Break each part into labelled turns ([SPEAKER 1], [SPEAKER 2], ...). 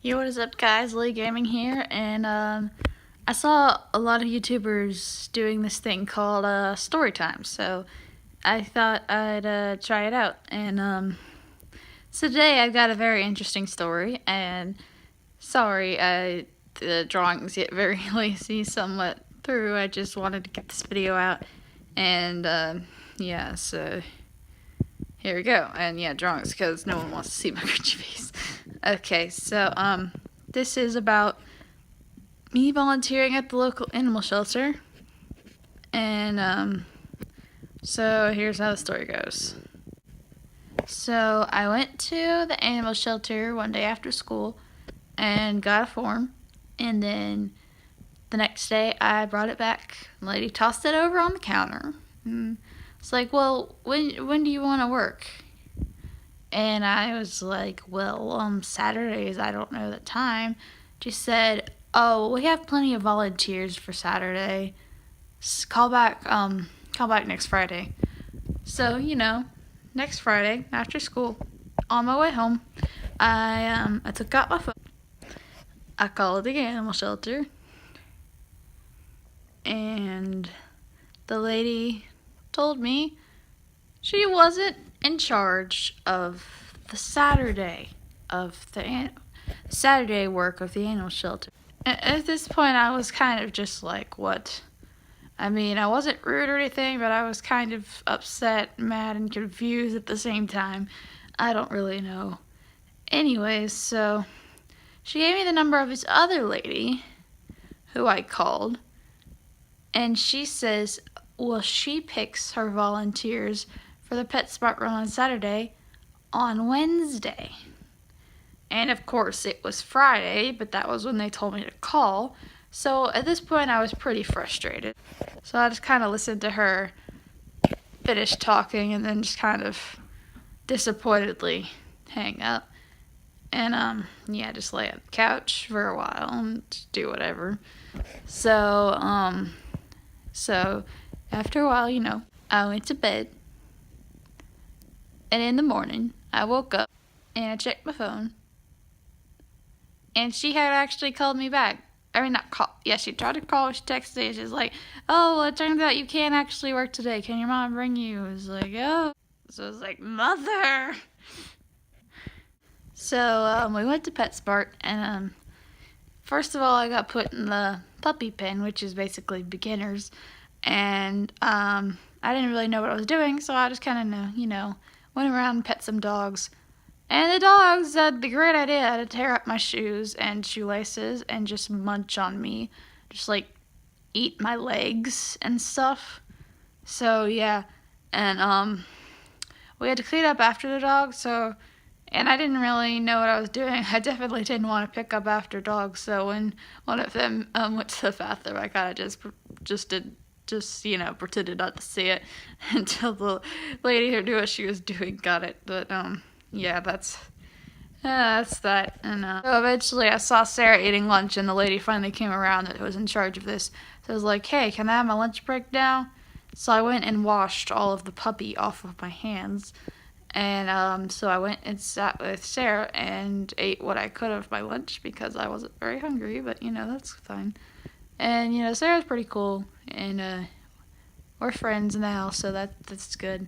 [SPEAKER 1] Yo, what is up, guys? Lee Gaming here, and I saw a lot of YouTubers doing this thing called story time, so I thought I'd try it out. And so today I've got a very interesting story, and sorry, the drawings get very lazy somewhat through. I just wanted to get this video out, and yeah, so here we go. And yeah, drawings, because no one wants to see my cringy face. Okay, so this is about me volunteering at the local animal shelter, and so here's how the story goes. So I went to the animal shelter one day after school and got a form, and then the next day I brought it back. The lady tossed it over on the counter. It's like, well, when do you want to work? And I was like, well, Saturdays, I don't know the time. She said, oh, we have plenty of volunteers for Saturday. Call back next Friday. So, next Friday after school, on my way home, I took out my phone. I called the animal shelter, and the lady told me she wasn't in charge of the Saturday work of the animal shelter. At this point, I was kind of just like, what? I mean, I wasn't rude or anything, but I was kind of upset, mad, and confused at the same time. I don't really know. Anyways, so she gave me the number of this other lady who I called, and she says, well, she picks her volunteers for the PetSmart run on Saturday on Wednesday. And of course it was Friday, but that was when they told me to call. So at this point I was pretty frustrated. So I just kind of listened to her finish talking and then just kind of disappointedly hang up. And yeah, just lay on the couch for a while and do whatever. So after a while, I went to bed. And in the morning, I woke up and I checked my phone. And she had actually called me back. I mean, not call. Yeah, she tried to call. She texted me. She's like, oh, well, it turns out you can't actually work today. Can your mom bring you? I was like, oh. So I was like, mother. So we went to PetSmart. And first of all, I got put in the puppy pen, which is basically beginners. And I didn't really know what I was doing. So I just kind of, went around and pet some dogs. And the dogs had the great idea to tear up my shoes and shoelaces and just munch on me. Just like eat my legs and stuff. So yeah. And we had to clean up after the dogs, and I didn't really know what I was doing. I definitely didn't want to pick up after dogs, so when one of them went to the bathroom, I kind of just pretended not to see it until the lady who knew what she was doing got it. But yeah, that's that. And so eventually I saw Sarah eating lunch, and the lady finally came around that was in charge of this. So I was like, hey, can I have my lunch break now? So I went and washed all of the puppy off of my hands. And so I went and sat with Sarah and ate what I could of my lunch because I wasn't very hungry, but that's fine. And Sarah's pretty cool, and we're friends now, so that's good.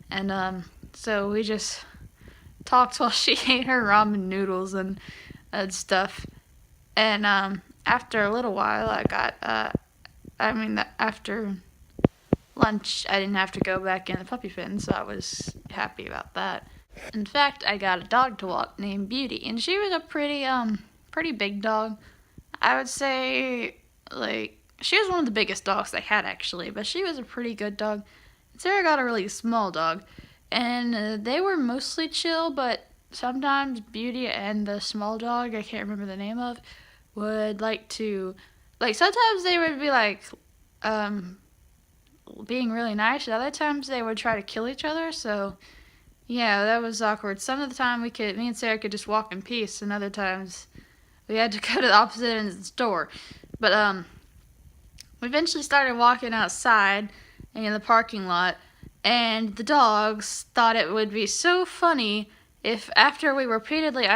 [SPEAKER 1] And so we just talked while she ate her ramen noodles and stuff. And after a little while, after lunch, I didn't have to go back in the puppy pen, so I was happy about that. In fact, I got a dog to walk named Beauty, and she was a pretty big dog. I would say, she was one of the biggest dogs I had, actually, but she was a pretty good dog. Sarah got a really small dog, and they were mostly chill, but sometimes Beauty and the small dog, I can't remember the name of, would like to, sometimes they would be being really nice, and other times they would try to kill each other, so yeah, that was awkward. Some of the time me and Sarah could just walk in peace, and other times we had to go to the opposite end of the store. But we eventually started walking outside in the parking lot, and the dogs thought it would be so funny if after we repeatedly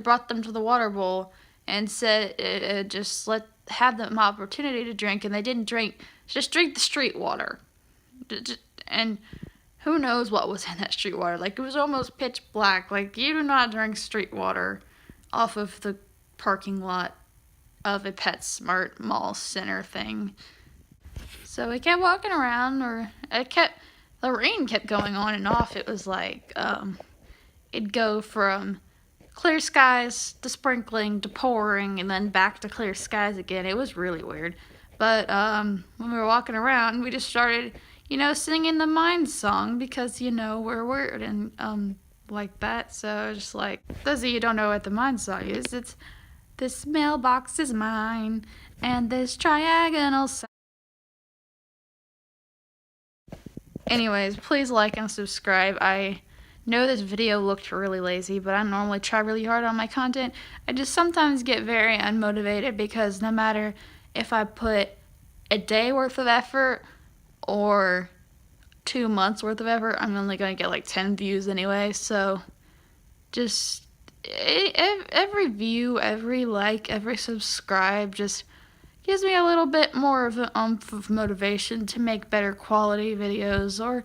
[SPEAKER 1] brought them to the water bowl and said just have them opportunity to drink, and they didn't drink, just drink the street water. And who knows what was in that street water? Like, it was almost pitch black. Like, you do not drink street water off of the parking lot of a PetSmart mall center thing. So we kept walking around, the rain kept going on and off. It was like, it'd go from clear skies to sprinkling to pouring and then back to clear skies again. It was really weird. But when we were walking around, we just started, singing the Mind song because, we're weird and like that. So just like, those of you who don't know what the Mind song is, it's "This mailbox is mine and this triagonal sign." Anyways, please like and subscribe. I know this video looked really lazy, but I normally try really hard on my content. I just sometimes get very unmotivated because no matter if I put a day worth of effort or 2 months worth of effort, I'm only going to get like 10 views anyway. So just every view, every like, every subscribe just gives me a little bit more of an oomph of motivation to make better quality videos, or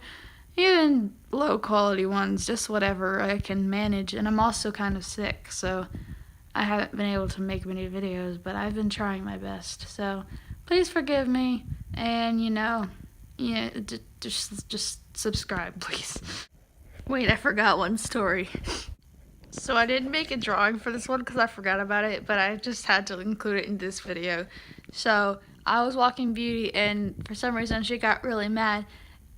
[SPEAKER 1] even low quality ones, just whatever I can manage. And I'm also kind of sick, so I haven't been able to make many videos, but I've been trying my best. So please forgive me, and just subscribe, please. Wait, I forgot one story. So I didn't make a drawing for this one because I forgot about it, but I just had to include it in this video. So I was walking Beauty, and for some reason she got really mad,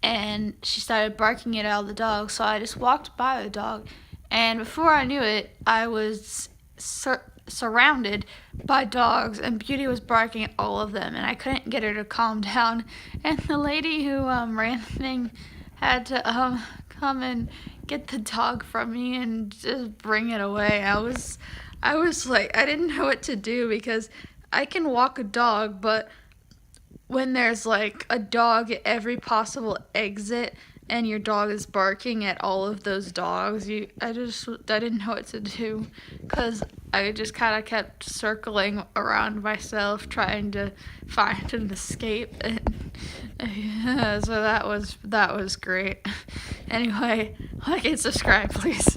[SPEAKER 1] and she started barking at all the dogs. So I just walked by the dog, and before I knew it, I was surrounded by dogs, and Beauty was barking at all of them, and I couldn't get her to calm down. And the lady who ran the thing had to come and get the dog from me and just bring it away. I was like, I didn't know what to do because I can walk a dog, but when there's like a dog at every possible exit and your dog is barking at all of those dogs, I didn't know what to do because I just kind of kept circling around myself trying to find an escape. And so that was great. Anyway, like and subscribe, please.